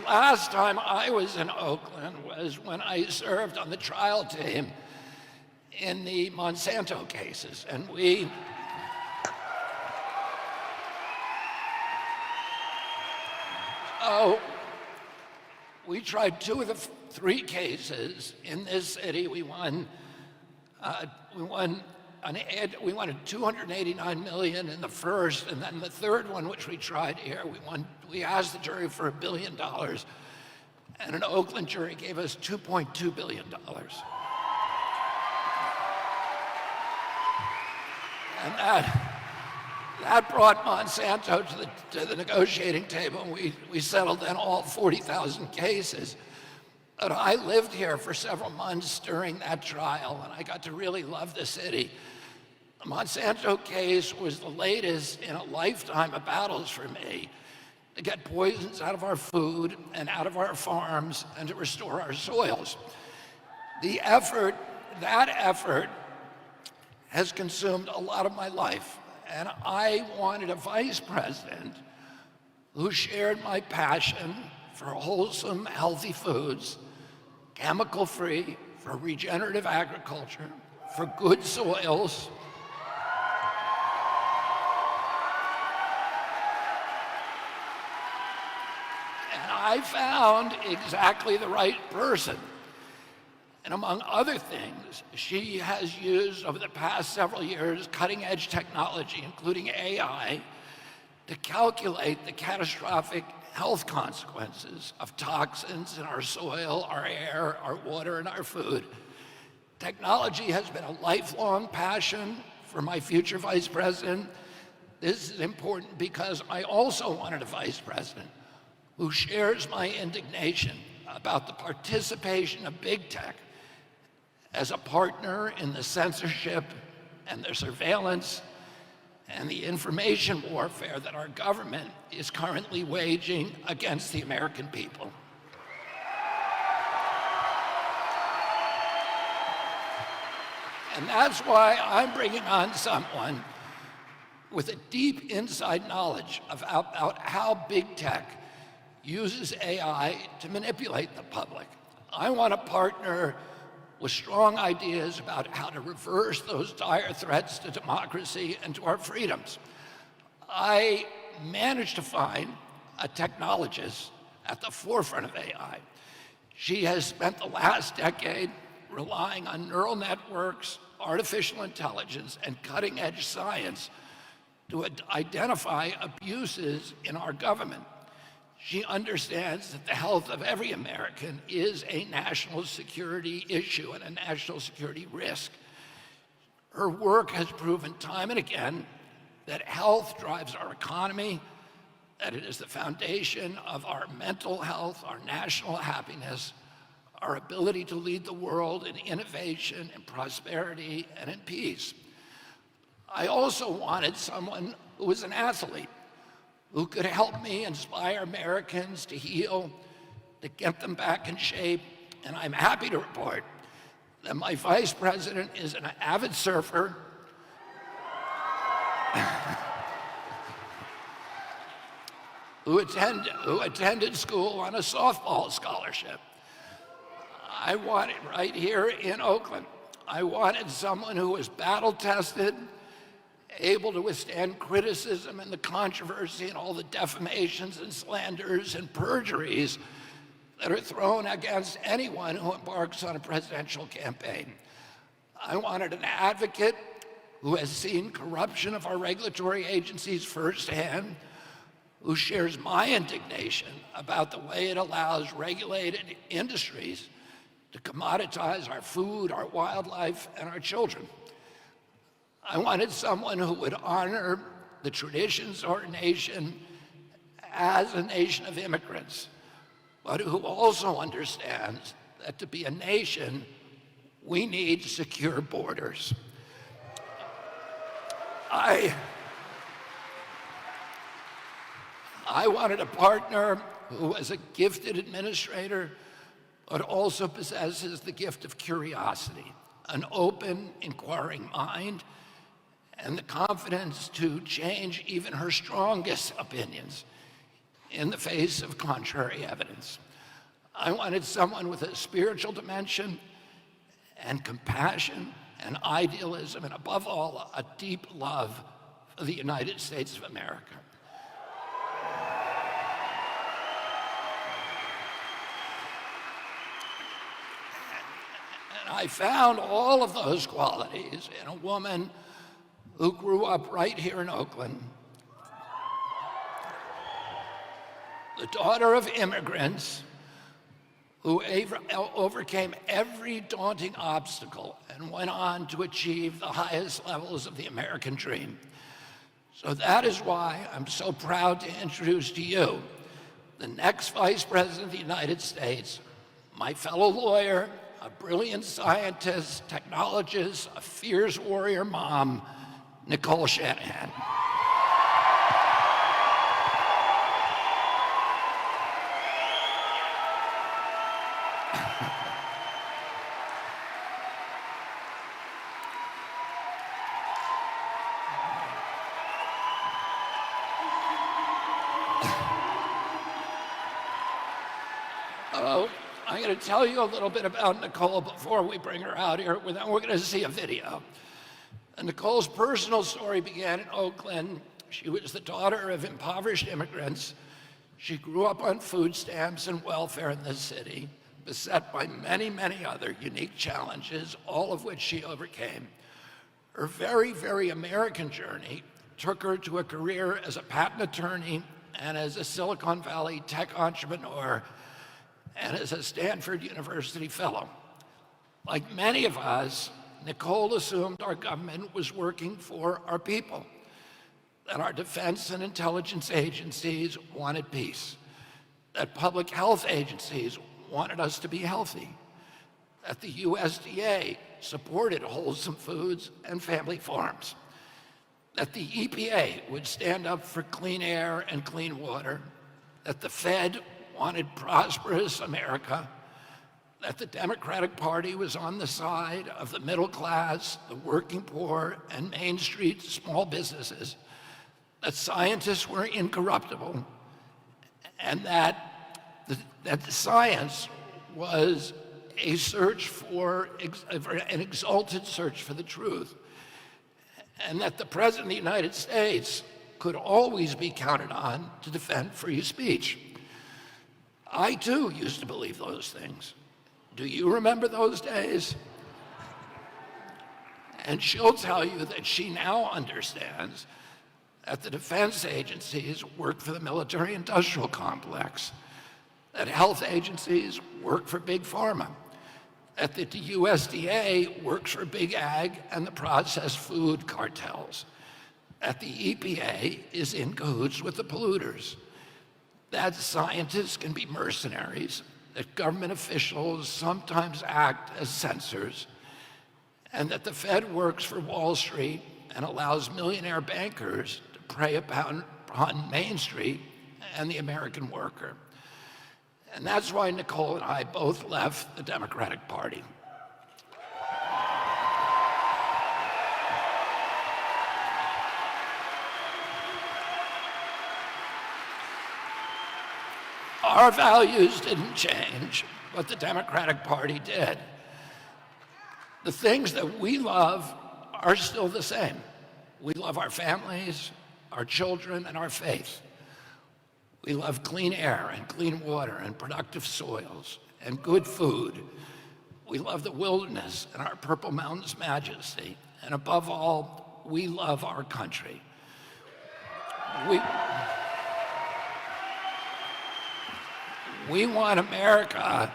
last time I was in Oakland was when I served on the trial team in the Monsanto cases, and we tried 2 of the 3 cases in this city. We won $289 million in the first, and then the third one, which we tried here, we asked the jury for $1 billion, and an Oakland jury gave us $2.2 billion. And that brought Monsanto to the negotiating table, and we settled then all 40,000 cases. But I lived here for several months during that trial, and I got to really love the city. The Monsanto case was the latest in a lifetime of battles for me to get poisons out of our food and out of our farms and to restore our soils. That effort has consumed a lot of my life, and I wanted a vice president who shared my passion for wholesome, healthy foods, chemical-free, for regenerative agriculture, for good soils, and I found exactly the right person. And among other things, she has used over the past several years cutting-edge technology, including AI, to calculate the catastrophic health consequences of toxins in our soil, our air, our water, and our food. Technology has been a lifelong passion for my future vice president. This is important because I also wanted a vice president who shares my indignation about the participation of big tech as a partner in the censorship and the surveillance and the information warfare that our government is currently waging against the American people. And that's why I'm bringing on someone with a deep inside knowledge about how big tech uses AI to manipulate the public. I want a partner with strong ideas about how to reverse those dire threats to democracy and to our freedoms. I managed to find a technologist at the forefront of AI. She has spent the last decade relying on neural networks, artificial intelligence, and cutting-edge science to identify abuses in our government. She understands that the health of every American is a national security issue and a national security risk. Her work has proven time and again that health drives our economy, that it is the foundation of our mental health, our national happiness, our ability to lead the world in innovation, in prosperity, and in peace. I also wanted someone who was an athlete, who could help me inspire Americans to heal, to get them back in shape. And I'm happy to report that my vice president is an avid surfer, who attended school on a softball scholarship. I wanted, right here in Oakland, I wanted someone who was battle-tested, able to withstand criticism and the controversy and all the defamations and slanders and perjuries that are thrown against anyone who embarks on a presidential campaign. I wanted an advocate who has seen corruption of our regulatory agencies firsthand, who shares my indignation about the way it allows regulated industries to commoditize our food, our wildlife, and our children. I wanted someone who would honor the traditions of our nation as a nation of immigrants, but who also understands that to be a nation, we need secure borders. I wanted a partner who was a gifted administrator, but also possesses the gift of curiosity, an open, inquiring mind, and the confidence to change even her strongest opinions in the face of contrary evidence. I wanted someone with a spiritual dimension and compassion and idealism, and above all, a deep love for the United States of America. And I found all of those qualities in a woman who grew up right here in Oakland, the daughter of immigrants who overcame every daunting obstacle and went on to achieve the highest levels of the American dream. So that is why I'm so proud to introduce to you the next Vice President of the United States, my fellow lawyer, a brilliant scientist, technologist, a fierce warrior mom, Nicole Shanahan. I'm going to tell you a little bit about Nicole before we bring her out here. Then we're going to see a video. Nicole's personal story began in Oakland. She was the daughter of impoverished immigrants. She grew up on food stamps and welfare in this city, beset by many, many other unique challenges, all of which she overcame. Her very, very American journey took her to a career as a patent attorney and as a Silicon Valley tech entrepreneur and as a Stanford University fellow. Like many of us, Nicole assumed our government was working for our people, that our defense and intelligence agencies wanted peace, that public health agencies wanted us to be healthy, that the USDA supported wholesome foods and family farms, that the EPA would stand up for clean air and clean water, that the Fed wanted prosperous America, that the Democratic Party was on the side of the middle class, the working poor, and Main Street small businesses, that scientists were incorruptible, and that the science was a search for, an exalted search for the truth, and that the President of the United States could always be counted on to defend free speech. I too used to believe those things. Do you remember those days? And she'll tell you that she now understands that the defense agencies work for the military-industrial complex, that health agencies work for big pharma, that the USDA works for big ag and the processed food cartels, that the EPA is in cahoots with the polluters, that scientists can be mercenaries, that government officials sometimes act as censors, and that the Fed works for Wall Street and allows millionaire bankers to prey upon Main Street and the American worker. And that's why Nicole and I both left the Democratic Party. Our values didn't change, but the Democratic Party did. The things that we love are still the same. We love our families, our children, and our faith. We love clean air and clean water and productive soils and good food. We love the wilderness and our Purple Mountains majesty. And above all, we love our country. We want America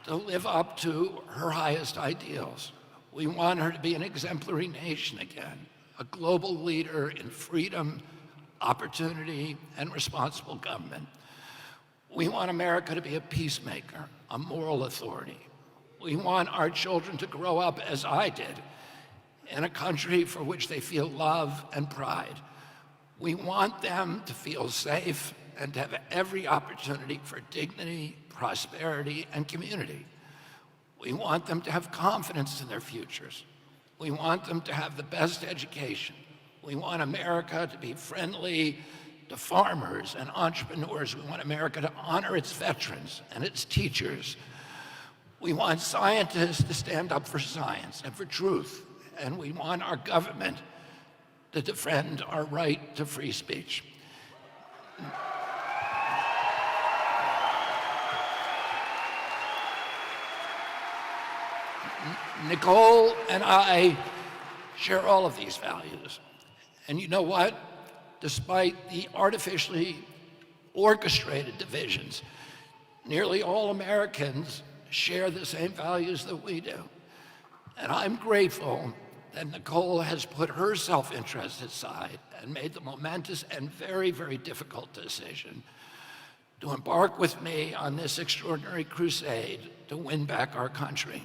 to live up to her highest ideals. We want her to be an exemplary nation again, a global leader in freedom, opportunity, and responsible government. We want America to be a peacemaker, a moral authority. We want our children to grow up, as I did, in a country for which they feel love and pride. We want them to feel safe and to have every opportunity for dignity, prosperity, and community. We want them to have confidence in their futures. We want them to have the best education. We want America to be friendly to farmers and entrepreneurs. We want America to honor its veterans and its teachers. We want scientists to stand up for science and for truth. And we want our government to defend our right to free speech. Nicole and I share all of these values. And you know what? Despite the artificially orchestrated divisions, nearly all Americans share the same values that we do. And I'm grateful that Nicole has put her self-interest aside and made the momentous and very, very difficult decision to embark with me on this extraordinary crusade to win back our country.